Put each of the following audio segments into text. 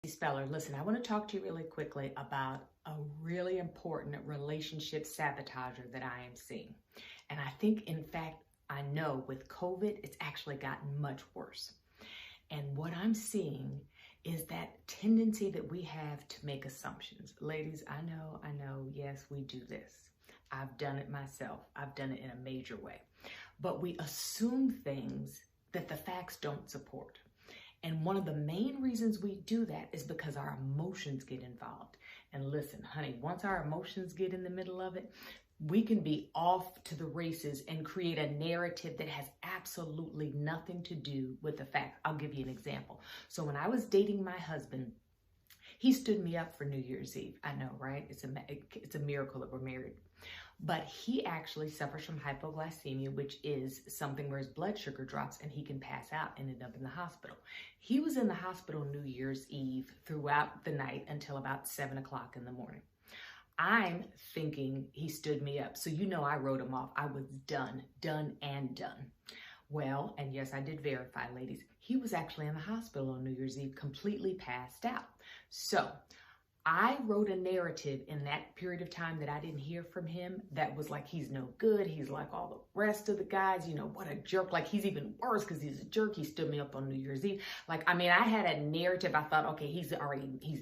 Speller, listen, I want to talk to you really quickly about a really important relationship sabotager that I am seeing. And I think, in fact, I know with COVID, it's actually gotten much worse. And what I'm seeing is that tendency that we have to make assumptions. Ladies, I know, yes, we do this. I've done it myself. I've done it in a major way. But we assume things that the facts don't support. And one of the main reasons we do that is because our emotions get involved. And listen, honey, once our emotions get in the middle of it, we can be off to the races and create a narrative that has absolutely nothing to do with the facts. I'll give you an example. So when I was dating my husband, he stood me up for New Year's Eve. I know, right? It's a miracle that we're married. But he actually suffers from hypoglycemia, which is something where his blood sugar drops and he can pass out and end up in the hospital. He was in the hospital New Year's Eve throughout the night until about 7 o'clock in the morning. I'm thinking he stood me up. So you know I wrote him off. I was done and done. Well, and yes, I did verify, ladies. He was actually in the hospital on New Year's Eve, completely passed out. So I wrote a narrative in that period of time that I didn't hear from him that was like, he's no good. He's like all the rest of the guys, you know, what a jerk. Like, he's even worse because he's a jerk. He stood me up on New Year's Eve. Like, I mean, I had a narrative. I thought, okay, he's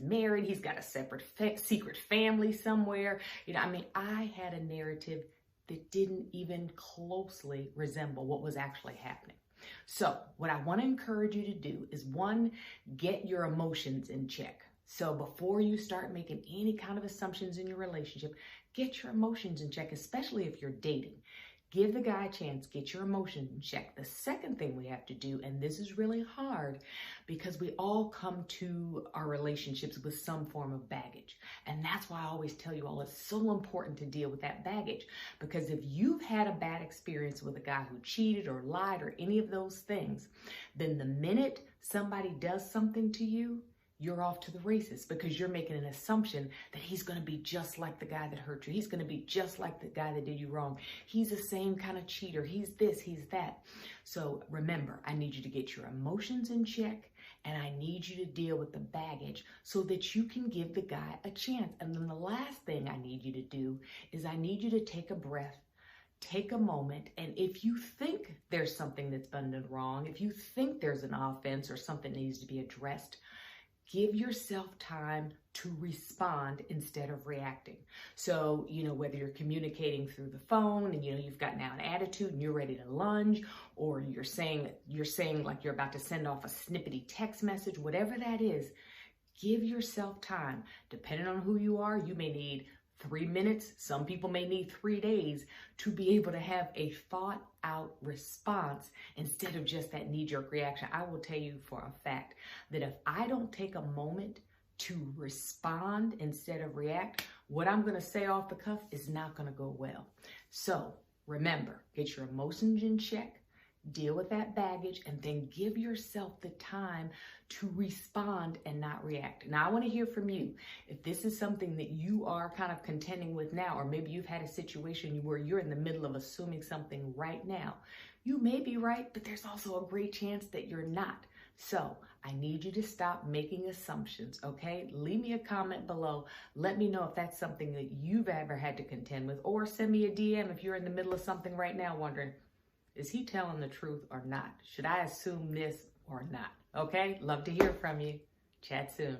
married. He's got a separate secret family somewhere. You know, I mean, I had a narrative that didn't even closely resemble what was actually happening. So what I want to encourage you to do is, one, get your emotions in check. So before you start making any kind of assumptions in your relationship, get your emotions in check, especially if you're dating. Give the guy a chance, get your emotions in check. The second thing we have to do, and this is really hard because we all come to our relationships with some form of baggage. And that's why I always tell you all it's so important to deal with that baggage. Because if you've had a bad experience with a guy who cheated or lied or any of those things, then the minute somebody does something to you, you're off to the races because you're making an assumption that he's going to be just like the guy that hurt you. He's going to be just like the guy that did you wrong. He's the same kind of cheater. He's this, he's that. So remember, I need you to get your emotions in check and I need you to deal with the baggage so that you can give the guy a chance. And then the last thing I need you to do is I need you to take a breath. Take a moment, and if you think there's something that's been done wrong, if you think there's an offense or something needs to be addressed, give yourself time to respond instead of reacting. So, you know, whether you're communicating through the phone and, you know, you've got now an attitude and you're ready to lunge, or you're saying like you're about to send off a snippety text message, whatever that is, give yourself time. Depending on who you are, you may need 3 minutes. Some people may need 3 days to be able to have a thought out response instead of just that knee-jerk reaction. I will tell you for a fact that if I don't take a moment to respond instead of react, what I'm going to say off the cuff is not going to go well. So remember, get your emotions in check, deal with that baggage, and then give yourself the time to respond and not react. Now, I want to hear from you. If this is something that you are kind of contending with now, or maybe you've had a situation where you're in the middle of assuming something right now, you may be right, but there's also a great chance that you're not. So I need you to stop making assumptions, okay? Leave me a comment below. Let me know if that's something that you've ever had to contend with, or send me a DM if you're in the middle of something right now wondering, is he telling the truth or not? Should I assume this or not? Okay, love to hear from you. Chat soon.